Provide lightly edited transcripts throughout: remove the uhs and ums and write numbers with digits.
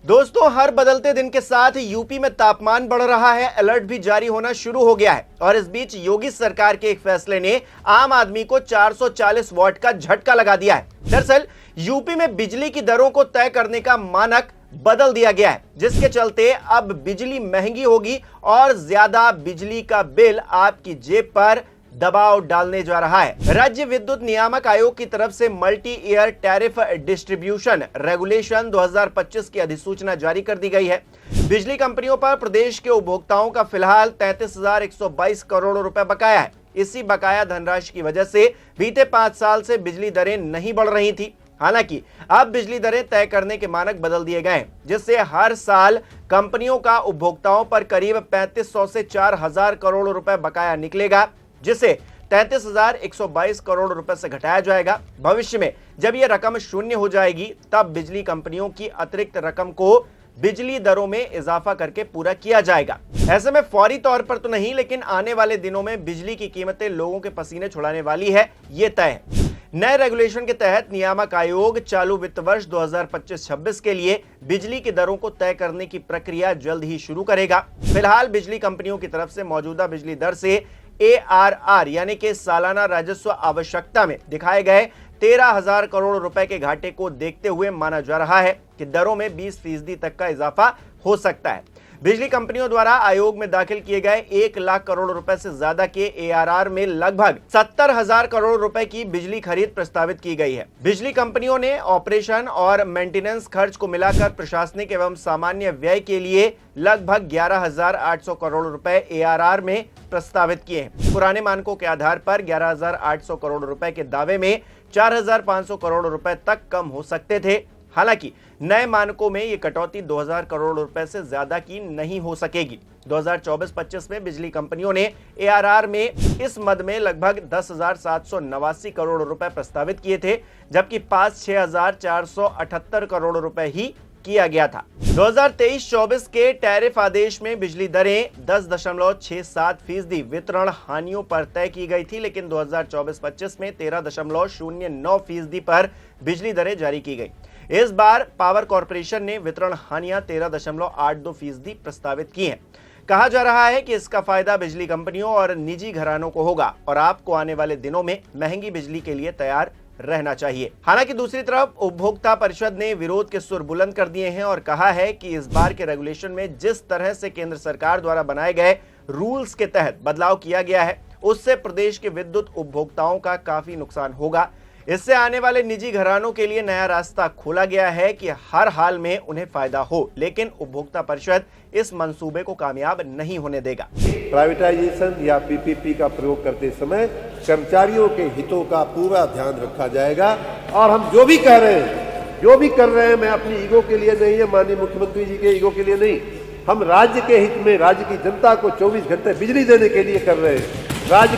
दोस्तों, हर बदलते दिन के साथ यूपी में तापमान बढ़ रहा है, अलर्ट भी जारी होना शुरू हो गया है और इस बीच योगी सरकार के एक फैसले ने आम आदमी को 440 वॉट का झटका लगा दिया है। दरअसल यूपी में बिजली की दरों को तय करने का मानक बदल दिया गया है, जिसके चलते अब बिजली महंगी होगी और ज्यादा बिजली का बिल आपकी जेब पर दबाव डालने जा रहा है। राज्य विद्युत नियामक आयोग की तरफ से multi year tariff distribution regulation 2025 की अधिसूचना जारी कर दी गई है। बिजली कंपनियों पर प्रदेश के उपभोक्ताओं का फिलहाल 33,122 करोड़ रुपए बकाया है। इसी बकाया धनराशि की वजह से बीते 5 साल से बिजली दरें नहीं बढ़ रही थी। हालांकि अब बिजली दरें तय करने के मानक बदल दिए गए हैं, जिससे हर साल कंपनियों का उपभोक्ताओं पर करीब 3500 से 4,000 करोड़ रुपए बकाया निकलेगा, जिसे 33,122 करोड़ रुपए से घटाया जाएगा। भविष्य में जब यह रकम शून्य हो जाएगी, तब बिजली कंपनियों की अतिरिक्त रकम को बिजली दरों में इजाफा करके पूरा किया जाएगा। ऐसे में फौरी तौर पर तो नहीं, लेकिन आने वाले दिनों में बिजली की कीमतें लोगों के पसीने छुड़ाने वाली है, ये तय है। नए रेगुलेशन के तहत नियामक आयोग चालू वित्त वर्ष 2025-26 के लिए बिजली की दरों को तय करने की प्रक्रिया जल्द ही शुरू करेगा। फिलहाल बिजली कंपनियों की तरफ से मौजूदा बिजली दर से ARR यानी कि सालाना राजस्व आवश्यकता में दिखाए गए 13,000 करोड़ रुपए के घाटे को देखते हुए माना जा रहा है कि दरों में 20% तक का इजाफा हो सकता है। बिजली कंपनियों द्वारा आयोग में दाखिल किए गए 1 लाख करोड़ रुपए से ज्यादा के ARR में लगभग 70,000 करोड़ रुपए की बिजली खरीद प्रस्तावित की गई है। बिजली कंपनियों ने ऑपरेशन और मेंटेनेंस खर्च को मिलाकर प्रशासनिक एवं सामान्य व्यय के लिए लगभग 11,800 करोड़ रुपए ARR में प्रस्तावित किए हैं। पुराने मानकों के आधार पर 11,800 करोड़ रुपए के दावे में 4,500 करोड़ रुपए तक कम हो सकते थे। हालांकि नए मानकों में यह कटौती 2,000 करोड़ रुपए से ज्यादा की नहीं हो सकेगी। 2024-25 में बिजली कंपनियों ने ARR में इस मद में लगभग 10,789 करोड़ रुपए प्रस्तावित किए थे, जबकि 6,478 करोड़ रुपए ही किया गया था। 2023-24 के टैरिफ आदेश में बिजली दरें 10.67% वितरण हानियों पर तय की गई थी, लेकिन 2024-25 में 13.09% पर बिजली दरें जारी की गई। इस बार पावर कॉर्पोरेशन ने वितरण हानियां 13.82% प्रस्तावित की हैं। कहा जा रहा है कि इसका फायदा बिजली कंपनियों और निजी घरानों को होगा और आपको आने वाले दिनों में महंगी बिजली के लिए तैयार रहना चाहिए। हालांकि दूसरी तरफ उपभोक्ता परिषद ने विरोध के सुर बुलंद कर दिए हैं और कहा है कि इस बार के रेगुलेशन में जिस तरह से केंद्र सरकार द्वारा बनाए गए रूल्स के तहत बदलाव किया गया है, उससे प्रदेश के विद्युत उपभोक्ताओं का काफी नुकसान होगा। इससे आने वाले निजी घरानों के लिए नया रास्ता खोला गया है कि हर हाल में उन्हें फायदा हो, लेकिन उपभोक्ता परिषद इस मंसूबे को कामयाब नहीं होने देगा। प्राइवेटाइजेशन या PPP का प्रयोग करते समय कर्मचारियों के हितों का पूरा ध्यान रखा जाएगा और हम जो भी कह रहे हैं, जो भी कर रहे हैं, मैं अपनी ईगो के लिए नहीं है, माननीय मुख्यमंत्री जी के ईगो के लिए नहीं, हम राज्य के हित में राज्य की जनता को 24 घंटे बिजली देने के लिए कर रहे हैं। राज्य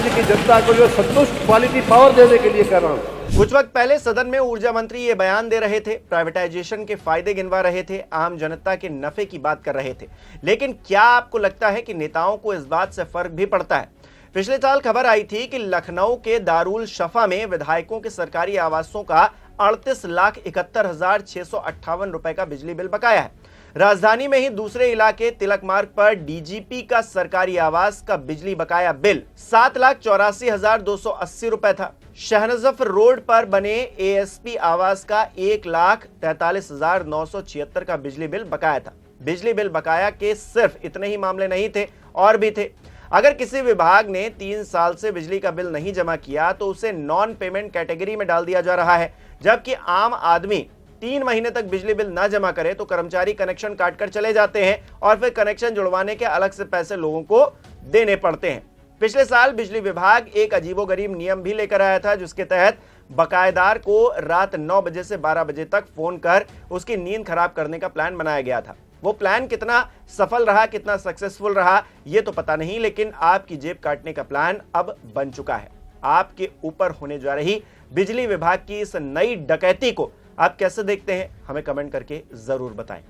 की जनता को जो संतुष्ट क्वालिटी पावर देने के लिए कर रहा हूं। कुछ वक्त पहले सदन में ऊर्जा मंत्री ये बयान दे रहे थे, प्राइवेटाइजेशन के फायदे गिनवा रहे थे, आम जनता के नफे की बात कर रहे थे। लेकिन क्या आपको लगता है कि नेताओं को इस बात से फर्क भी पड़ता है? पिछले साल खबर आई थी कि लखनऊ के दारुल शफा में विधायकों के सरकारी आवासों का 38,71,658 रुपए का बिजली बिल बकाया है। राजधानी में ही दूसरे इलाके तिलक मार्ग पर DGP का सरकारी आवास का बिजली बकाया बिल 7,84,280 रुपए था। शहनजफ रोड पर बने ASP आवास का 1,43,976 का बिजली बिल बकाया था। बिजली बिल बकाया के सिर्फ इतने ही मामले नहीं थे, और भी थे। अगर किसी विभाग ने 3 साल से बिजली का बिल नहीं जमा किया तो उसे नॉन पेमेंट कैटेगरी में डाल दिया जा रहा है, जबकि आम आदमी 3 महीने तक बिजली बिल ना जमा करे तो कर्मचारी कनेक्शन काटकर चले जाते हैं और फिर कनेक्शन जुड़वाने के अलग से पैसे लोगों को देने पड़ते हैं। पिछले साल बिजली विभाग एक अजीबोगरीब नियम भी लेकर आया था, जिसके तहत बकायेदार को रात 9 बजे से 12 बजे तक फोन कर उसकी नींद खराब करने का प्लान बनाया गया था। वो प्लान कितना सफल रहा, कितना सक्सेसफुल रहा, ये तो पता नहीं, लेकिन आपकी जेब काटने का प्लान अब बन चुका है। आपके ऊपर होने जा रही बिजली विभाग की इस नई डकैती को आप कैसे देखते हैं, हमें कमेंट करके जरूर बताएं।